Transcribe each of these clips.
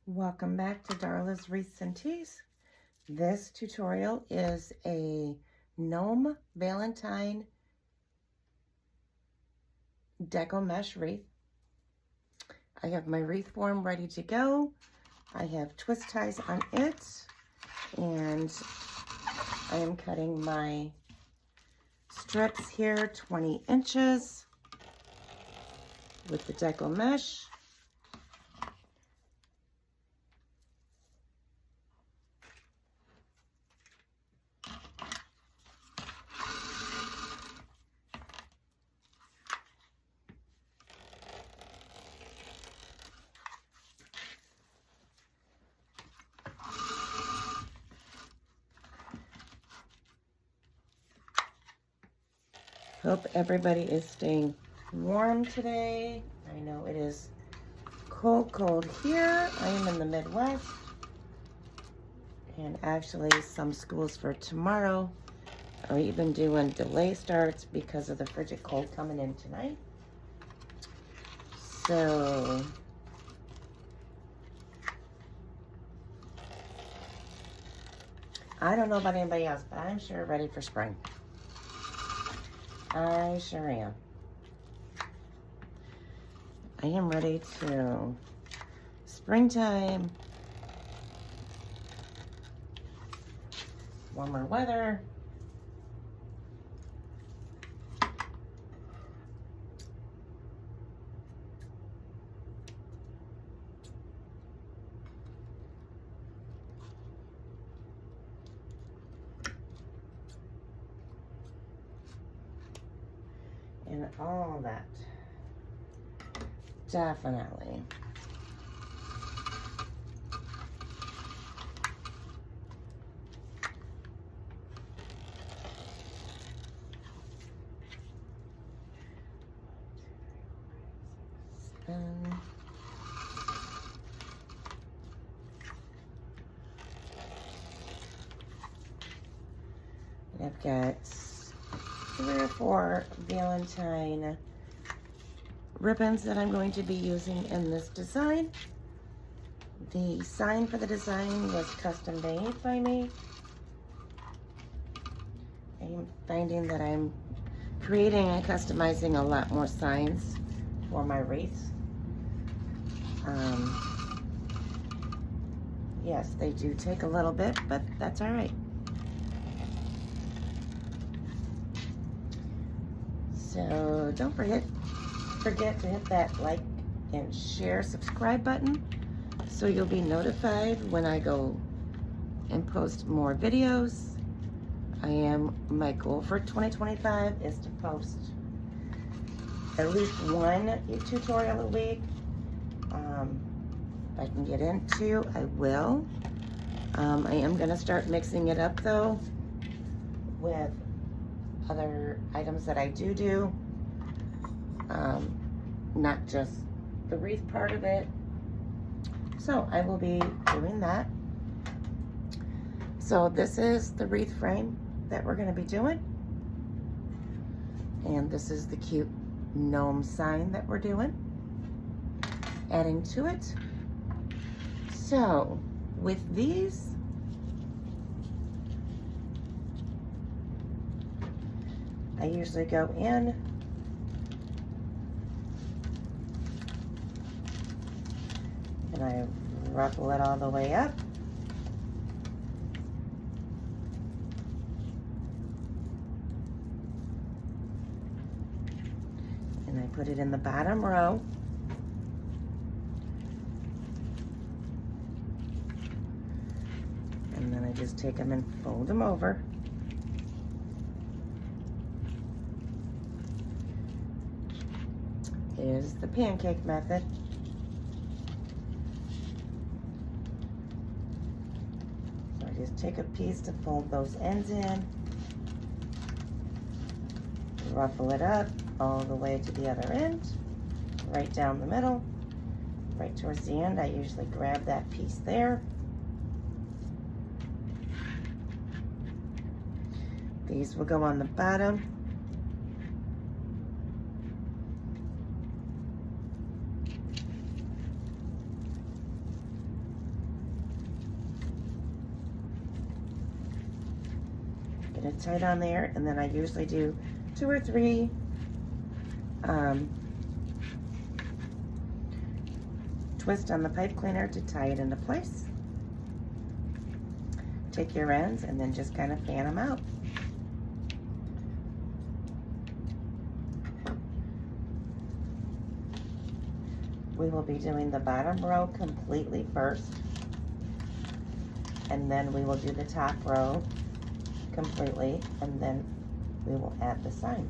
Welcome back to Darla's Wreaths and Teas. This tutorial is a Gnome Valentine deco mesh wreath. I have my wreath form ready to go. I have twist ties on it, and I am cutting my strips here 20 inches with the deco mesh. Hope everybody is staying warm today. I know it is cold here. I am in the Midwest. And actually some schools for tomorrow are even doing delay starts because of the frigid cold coming in tonight. So I don't know about anybody else, but I'm sure ready for spring. I sure am. I am ready to springtime, warmer weather. And all that. Definitely. I've got 3 or 4 Valentine ribbons that I'm going to be using in this design. The sign for the design was custom made by me. I'm finding that I'm creating and customizing a lot more signs for my wreaths. Yes, they do take a little bit, but that's all right. So don't forget to hit that like and share, subscribe button so you'll be notified when I go and post more videos. My goal for 2025 is to post at least 1 tutorial a week. If I can get into, I will. I am gonna start mixing it up though with other items that I do, not just the wreath part of it. So I will be doing that. So this is the wreath frame that we're going to be doing, and this is the cute gnome sign that we're doing, adding to it. So with these, I usually go in and I ruffle it all the way up. And I put it in the bottom row. And then I just take them and fold them over. Is the pancake method. So I just take a piece to fold those ends in, ruffle it up all the way to the other end, right down the middle, right towards the end. I usually grab that piece there. These will go on the bottom. Get it tight on there, and then I usually do 2 or 3 twists on the pipe cleaner to tie it into place. Take your ends and then just kind of fan them out. We will be doing the bottom row completely first, and then we will do the top row completely, and then we will add the sign.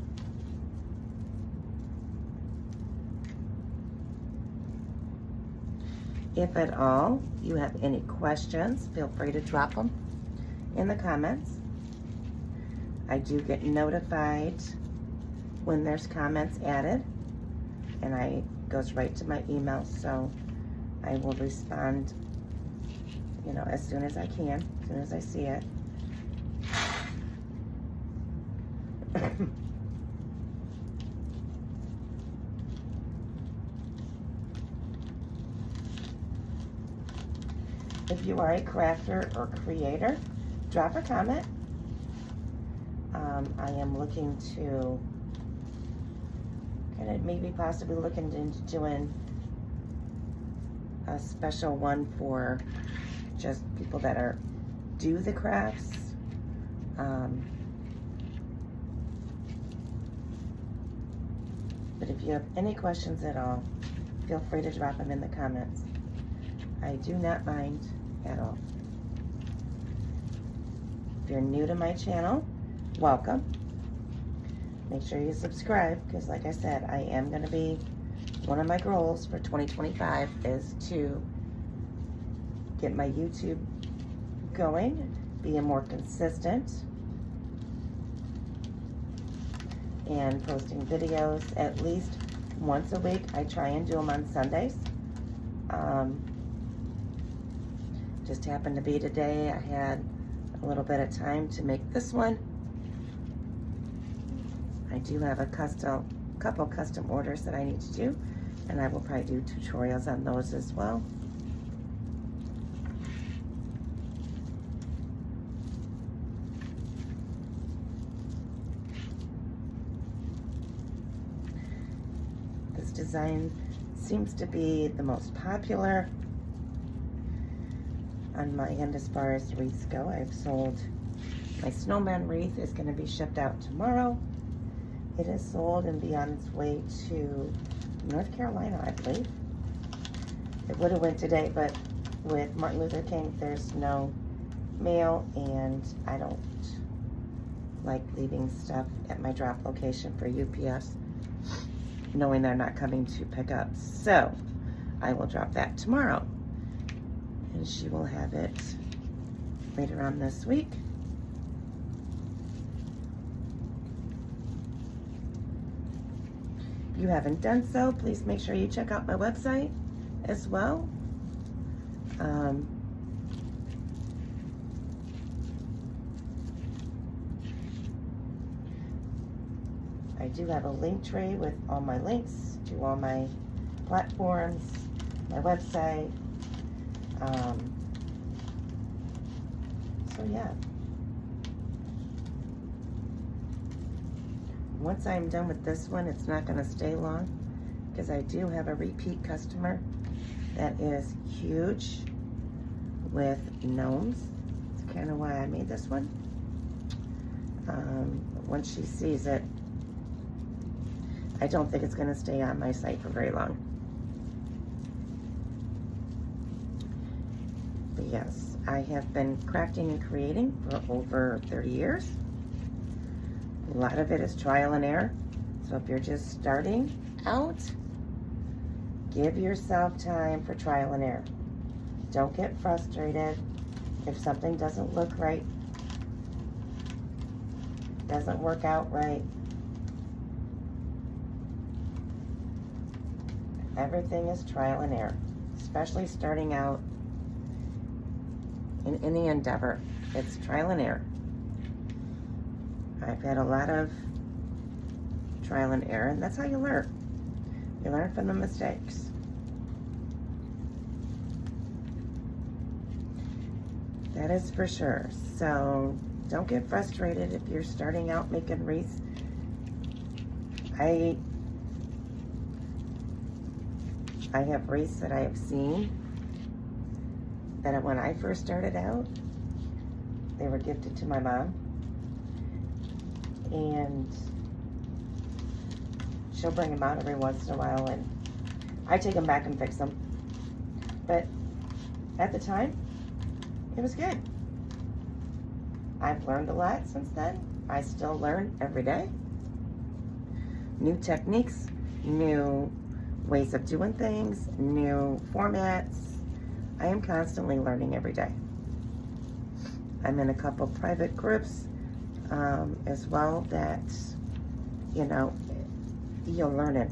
If at all you have any questions, feel free to drop them in the comments. I do get notified when there's comments added, and it goes right to my email, so I will respond, you know, as soon as I can, as soon as I see it. If you are a crafter or creator, drop a comment. I am looking to kind of maybe possibly looking into doing a special one for just people that do the crafts. But if you have any questions at all, feel free to drop them in the comments. I do not mind at all. If you're new to my channel, welcome. Make sure you subscribe, because like I said, I am going to be, one of my goals for 2025 is to get my YouTube going, be more consistent, and posting videos at least once a week. I try and do them on Sundays. Just happened to be today, I had a little bit of time to make this one. I do have a couple custom orders that I need to do, and I will probably do tutorials on those as well. This design seems to be the most popular on my end as far as wreaths go. I've sold my snowman wreath, is going to be shipped out tomorrow. It is sold and be on its way to North Carolina, I believe. It would have went today, but with Martin Luther King, there's no mail, and I don't like leaving stuff at my drop location for UPS, knowing they're not coming to pick up. So I will drop that tomorrow, and she will have it later on this week. If you haven't done so, please make sure you check out my website as well. I do have a link tree with all my links to all my platforms, my website. So yeah. Once I'm done with this one, it's not going to stay long, because I do have a repeat customer that is huge with gnomes. That's kind of why I made this one. Once she sees it, I don't think it's going to stay on my site for very long. But yes, I have been crafting and creating for over 30 years. A lot of it is trial and error. So if you're just starting out, give yourself time for trial and error. Don't get frustrated if something doesn't look right, doesn't work out right. Everything is trial and error, especially starting out in any endeavor. It's trial and error. I've had a lot of trial and error, and that's how you learn. You learn from the mistakes. That is for sure. So don't get frustrated if you're starting out making wreaths. I have wreaths that I have seen that when I first started out, they were gifted to my mom, and she'll bring them out every once in a while, and I take them back and fix them. But at the time, it was good. I've learned a lot since then. I still learn every day. New techniques, new ways of doing things, new formats. I am constantly learning every day. I'm in a couple private groups as well that, you know, you'll learn it.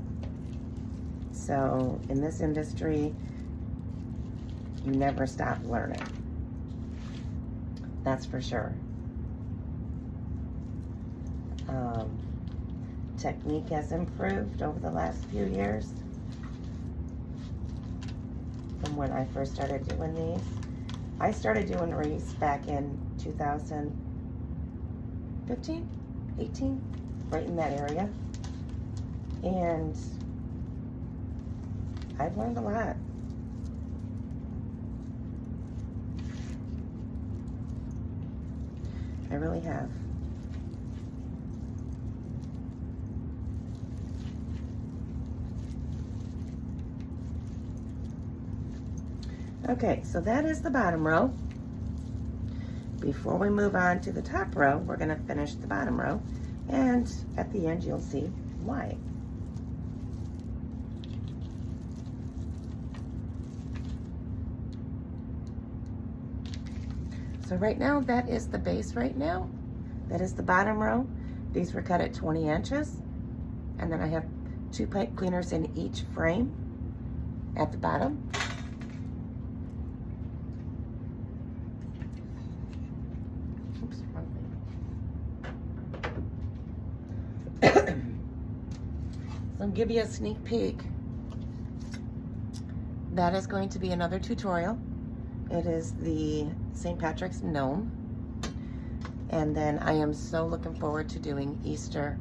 So in this industry, you never stop learning. That's for sure. Technique has improved over the last few years from when I first started doing these. I started doing wreaths back in 2015, 18, right in that area. And I've learned a lot. I really have. Okay, so that is the bottom row. Before we move on to the top row, we're going to finish the bottom row, and at the end you'll see why. So right now, that is the base right now. That is the bottom row. These were cut at 20 inches. And then I have 2 pipe cleaners in each frame at the bottom. Oops, wrong thing. So I'll give you a sneak peek. That is going to be another tutorial. It is the St. Patrick's Gnome. And then I am so looking forward to doing Easter.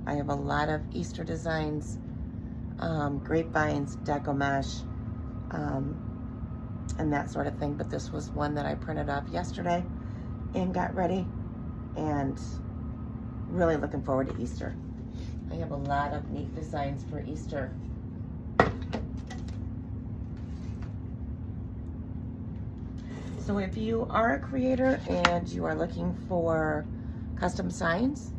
I have a lot of Easter designs, grapevines, deco mesh, and that sort of thing. But this was one that I printed up yesterday and got ready, and really looking forward to Easter. I have a lot of neat designs for Easter. So if you are a creator and you are looking for custom signs,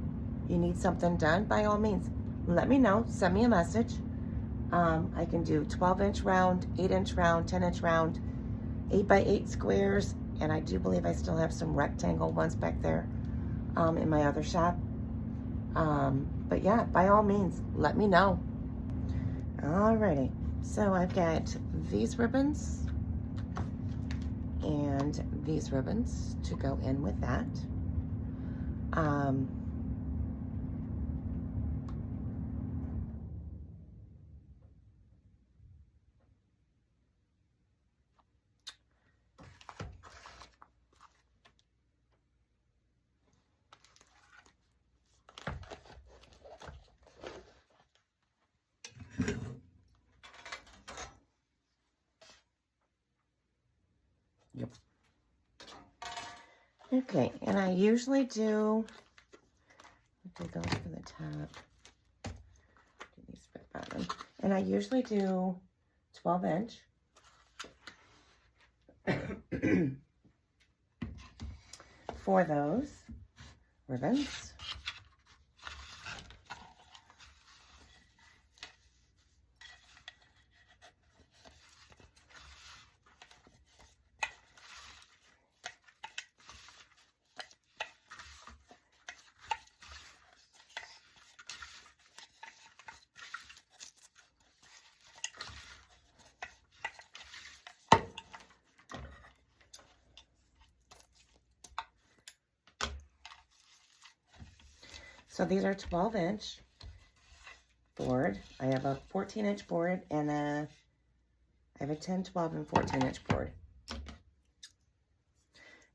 you need something done, by all means, let me know. Send me a message. I can do 12-inch round, 8-inch round, 10-inch round, 8x8 squares, and I do believe I still have some rectangle ones back there in my other shop. But yeah, by all means, let me know. Alrighty, so I've got these ribbons and these ribbons to go in with that. Yep. Okay, and I usually do, take off for the top, do these for the bottom, and I usually do 12-inch. For those ribbons. So these are 12-inch board. I have a 14-inch board and I have a 10, 12, and 14-inch board.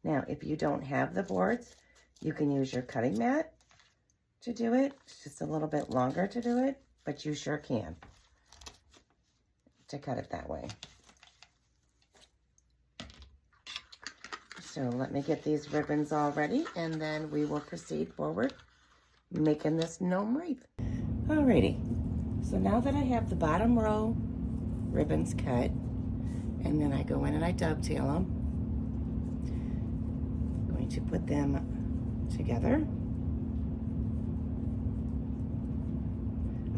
Now, if you don't have the boards, You can use your cutting mat to do it. It's just a little bit longer to do it, but you sure can to cut it that way. So let me get these ribbons all ready, and then we will proceed forward making this gnome wreath. Alrighty, so now that I have the bottom row ribbons cut, and then I go in and I dovetail them, I'm going to put them together.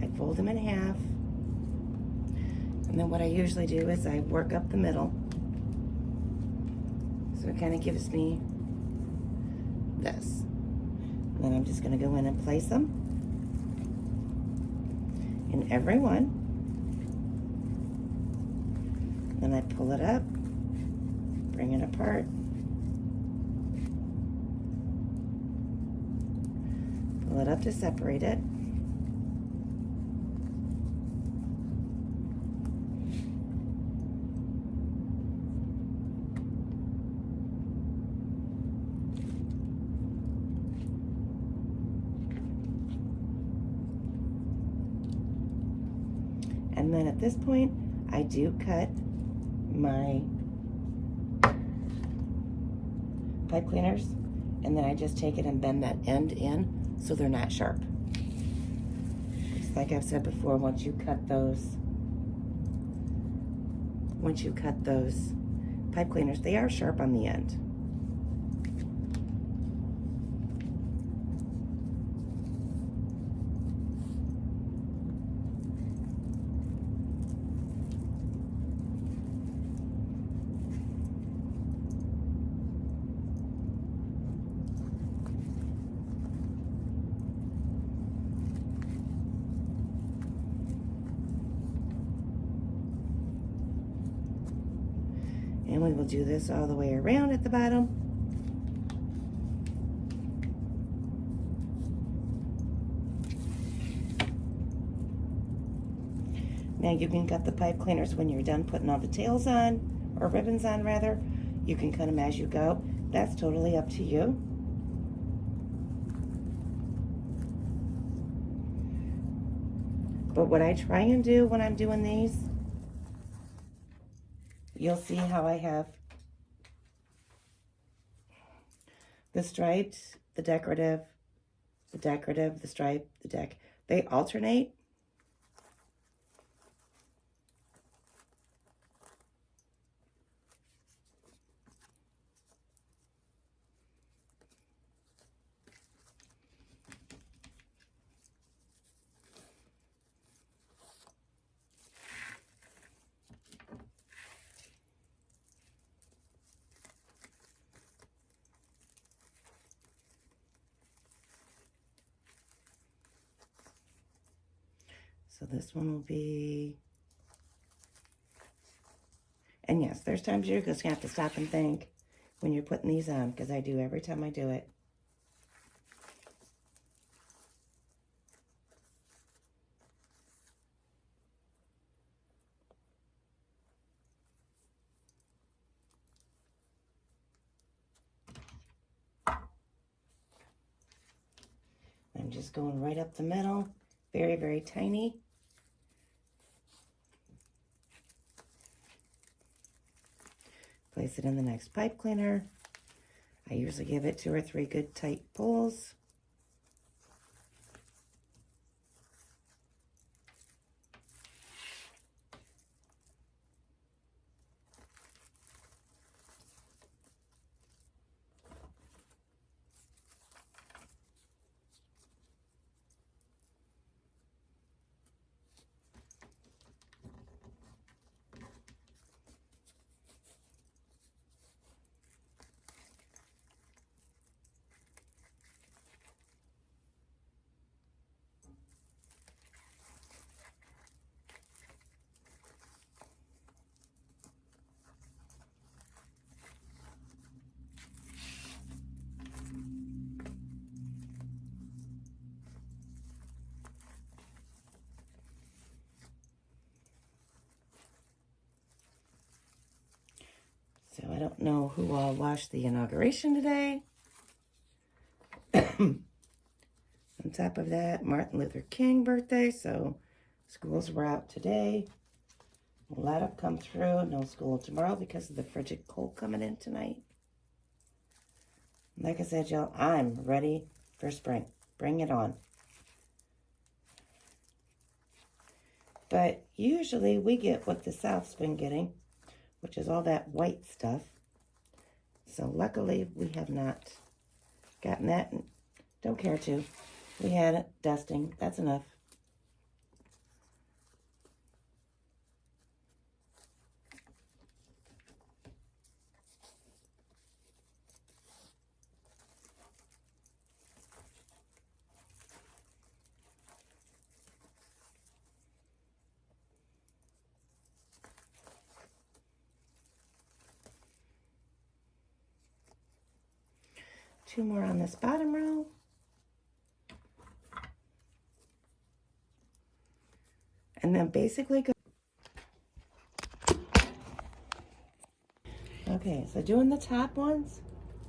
I fold them in half, and then what I usually do is I work up the middle. So it kind of gives me this. And then I'm just going to go in and place them in every one. Then I pull it up, bring it apart, pull it up to separate it. And then at this point, I do cut my pipe cleaners, and then I just take it and bend that end in so they're not sharp. Just like I've said before, once you cut those pipe cleaners, they are sharp on the end. And we will do this all the way around at the bottom. Now you can cut the pipe cleaners when you're done putting all the tails on, or ribbons on rather. You can cut them as you go. That's totally up to you. But what I try and do when I'm doing these, you'll see how I have the striped, the decorative, the stripe, the deck. They alternate. So this one will be, and yes, there's times you're just gonna have to stop and think when you're putting these on, because I do every time I do it. I'm just going right up the middle, very, very tiny. Place it in the next pipe cleaner. I usually give it 2 or 3 good tight pulls. So I don't know who all watched the inauguration today, On top of that, Martin Luther King birthday, so schools were out today. A lot have come through. No school tomorrow because of the frigid cold coming in tonight. Like I said, y'all, I'm ready for spring. Bring it on. But usually we get what the South's been getting, which is all that white stuff. So luckily we have not gotten that. Don't care to. We had it dusting. That's enough. Two more on this bottom row. And then basically go. Okay, so doing the top ones,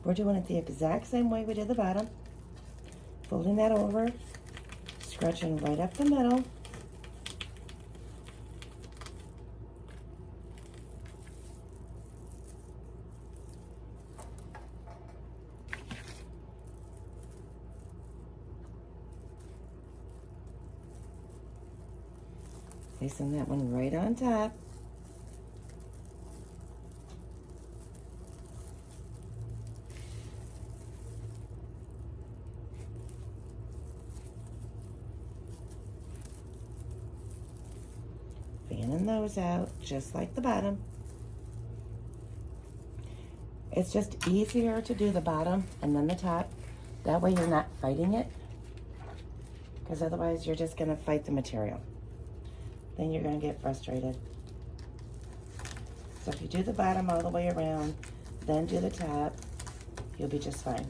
we're doing it the exact same way we did the bottom. Folding that over, scratching right up the middle. Placing that one right on top. Fanning those out just like the bottom. It's just easier to do the bottom and then the top. That way you're not fighting it, because otherwise you're just going to fight the material. Then you're going to get frustrated. So if you do the bottom all the way around, then do the top, you'll be just fine.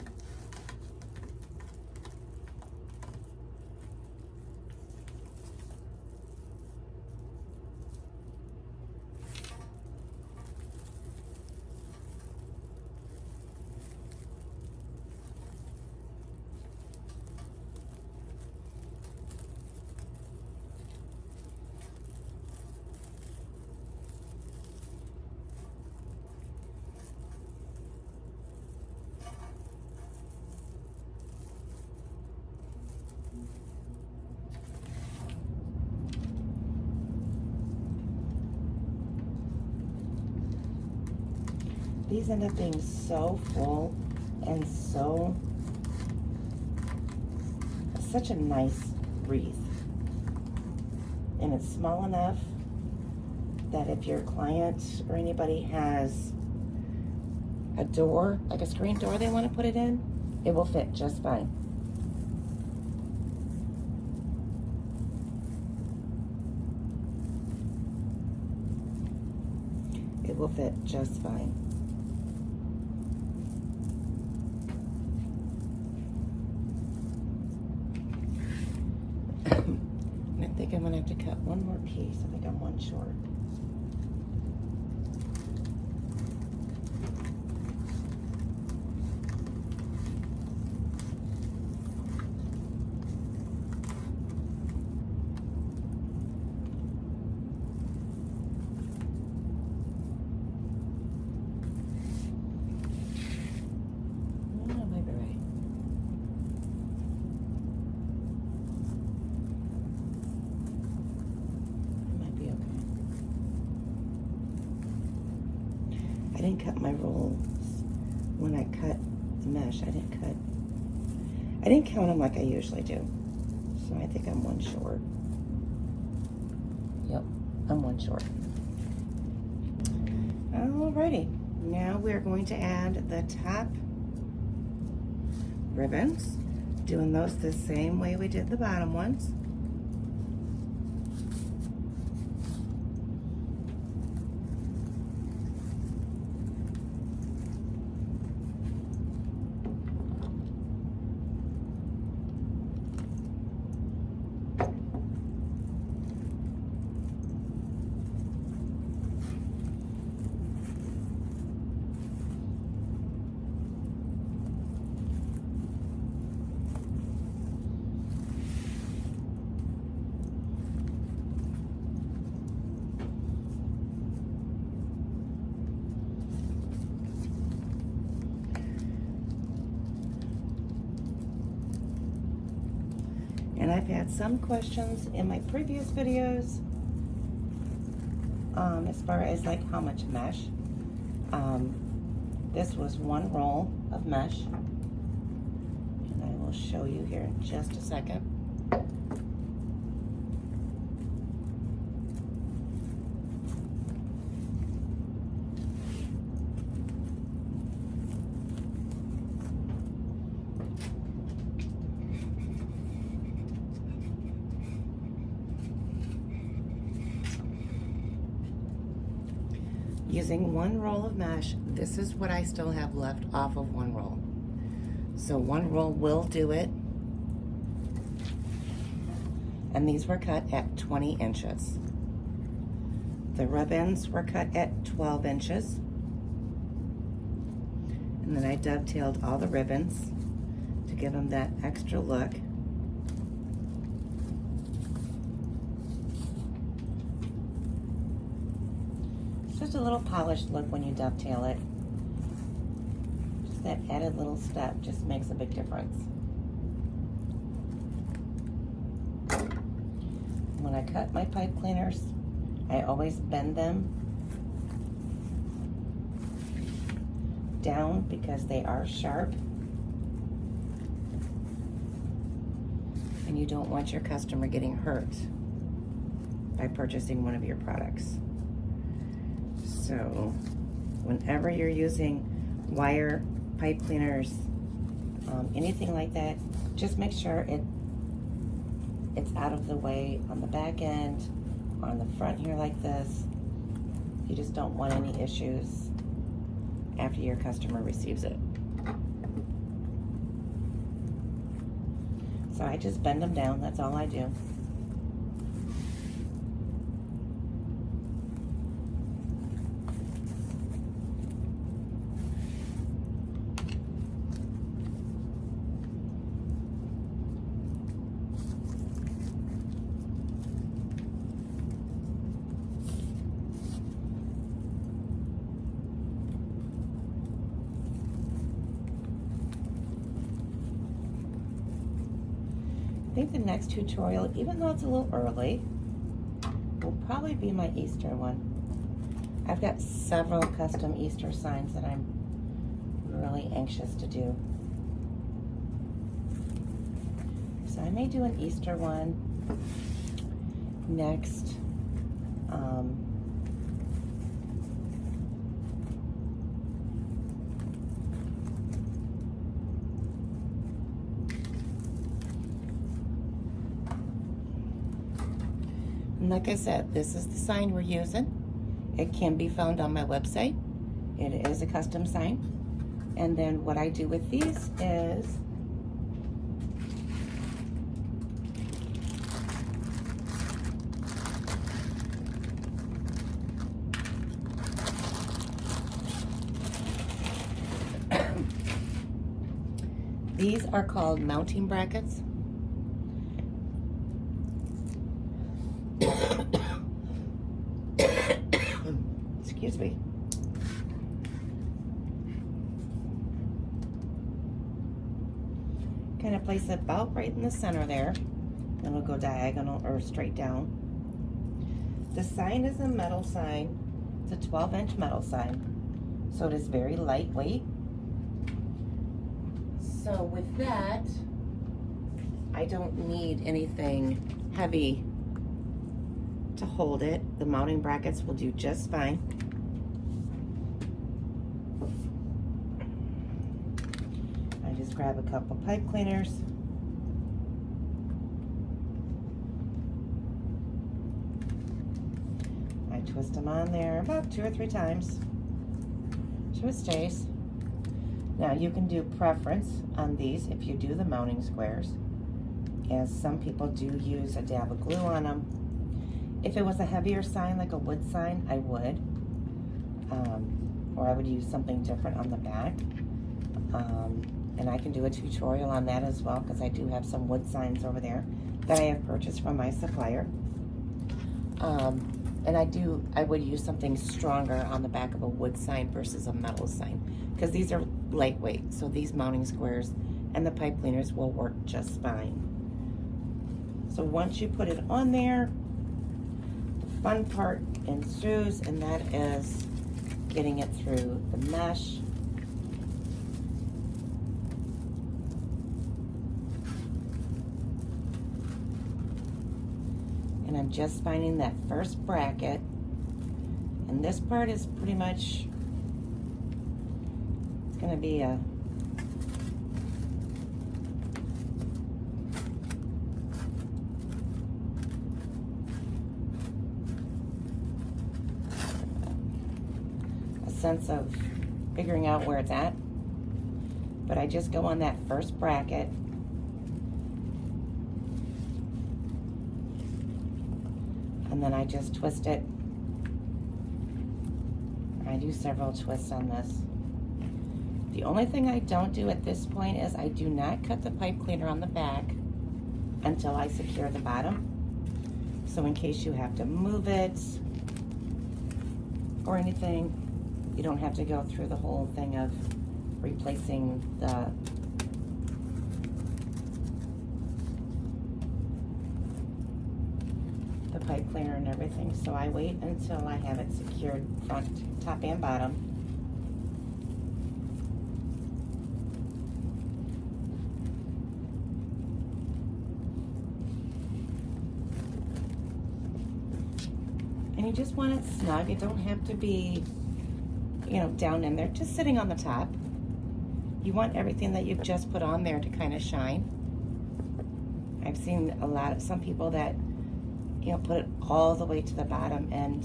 These end up being so full and such a nice wreath. And it's small enough that if your client or anybody has a door, like a screen door they want to put it in, it will fit just fine. It will fit just fine. I think I'm gonna have to cut one more piece. I think I'm one short. I didn't cut my rolls when I cut the mesh. I didn't count them like I usually do. So I think I'm one short. Yep, I'm one short. Alrighty, now we're going to add the top ribbons. Doing those the same way we did the bottom ones. And I've had some questions in my previous videos as far as like how much mesh. This was 1 roll of mesh, and I will show you here in just a second. Using 1 roll of mesh, this is what I still have left off of 1 roll. So 1 roll will do it. And these were cut at 20 inches. The ribbons were cut at 12 inches. And then I dovetailed all the ribbons to give them that extra look. Just a little polished look when you dovetail it. Just that added little step just makes a big difference. When I cut my pipe cleaners, I always bend them down because they are sharp. And you don't want your customer getting hurt by purchasing one of your products. So whenever you're using wire pipe cleaners, anything like that, just make sure it's out of the way on the back end, on the front here like this. You just don't want any issues after your customer receives it. So I just bend them down, that's all I do. I think the next tutorial, even though it's a little early, will probably be my Easter one. I've got several custom Easter signs that I'm really anxious to do. So I may do an Easter one next. And like I said, this is the sign we're using. It can be found on my website. It is a custom sign. And then what I do with these is these are called mounting brackets. Excuse me. Kind of place it about right in the center there. Then we'll go diagonal or straight down. The sign is a metal sign. It's a 12-inch metal sign. So it is very lightweight. So with that, I don't need anything heavy to hold it. The mounting brackets will do just fine. I just grab a couple pipe cleaners. I twist them on there about 2 or 3 times so it stays. Now you can do preference on these if you do the mounting squares, as some people do use a dab of glue on them. If it was a heavier sign, like a wood sign, I would. Or I would use something different on the back. And I can do a tutorial on that as well, because I do have some wood signs over there that I have purchased from my supplier. And I would use something stronger on the back of a wood sign versus a metal sign, because these are lightweight. So these mounting squares and the pipe cleaners will work just fine. So once you put it on there, the fun part ensues, and that is getting it through the mesh. And I'm just finding that first bracket. And this part is pretty much, it's going to be a sense of figuring out where it's at. But I just go on that first bracket. And then I just twist it. I do several twists on this. The only thing I don't do at this point is I do not cut the pipe cleaner on the back until I secure the bottom. So in case you have to move it or anything, you don't have to go through the whole thing of replacing the pipe cleaner and everything. So I wait until I have it secured front, top, and bottom. And you just want it snug. It don't have to be, you know, down in there, just sitting on the top. You want everything that you've just put on there to kind of shine. I've seen some people that, you know, put it all the way to the bottom, and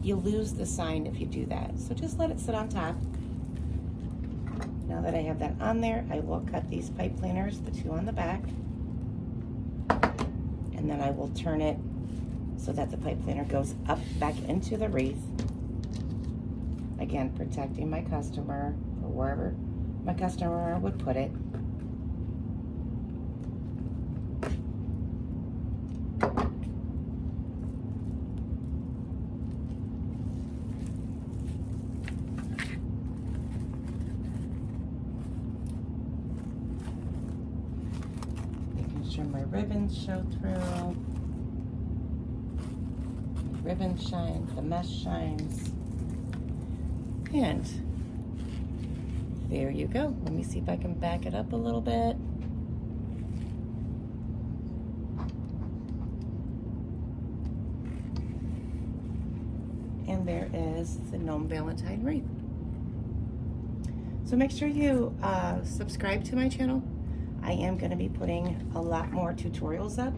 you lose the sign if you do that. So just let it sit on top. Now that I have that on there, I will cut these pipe cleaners, the two on the back, and then I will turn it so that the pipe cleaner goes up back into the wreath. Again, protecting my customer or wherever my customer would put it. Making sure my ribbons show through. The ribbon shines, the mesh shines. And there you go. Let me see if I can back it up a little bit. And there is the Gnome Valentine Wreath. So make sure you subscribe to my channel. I am going to be putting a lot more tutorials up.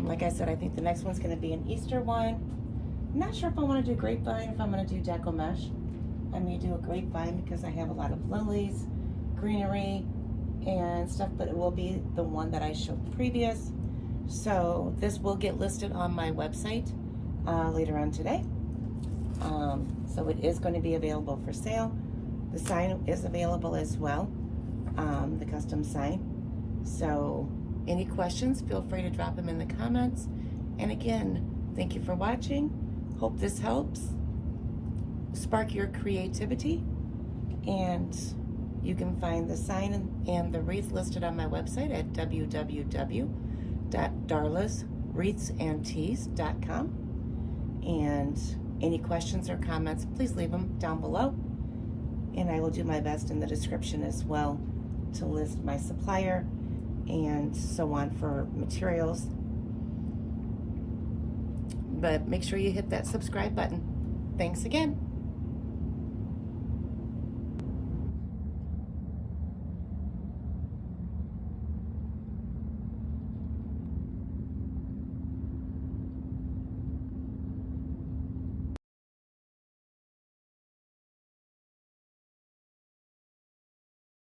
Like I said, I think the next one's going to be an Easter one. I'm not sure if I want to do grapevine, if I'm going to do deco mesh. I may do a grapevine because I have a lot of lilies, greenery, and stuff, but it will be the one that I showed previous. So this will get listed on my website later on today. So it is going to be available for sale. The sign is available as well, the custom sign. So any questions, feel free to drop them in the comments. And again, thank you for watching. Hope this helps spark your creativity, and you can find the sign and the wreath listed on my website at www.darlaswreathsandteas.com. And any questions or comments, please leave them down below, and I will do my best in the description as well to list my supplier and so on for materials. But make sure you hit that subscribe button. Thanks again.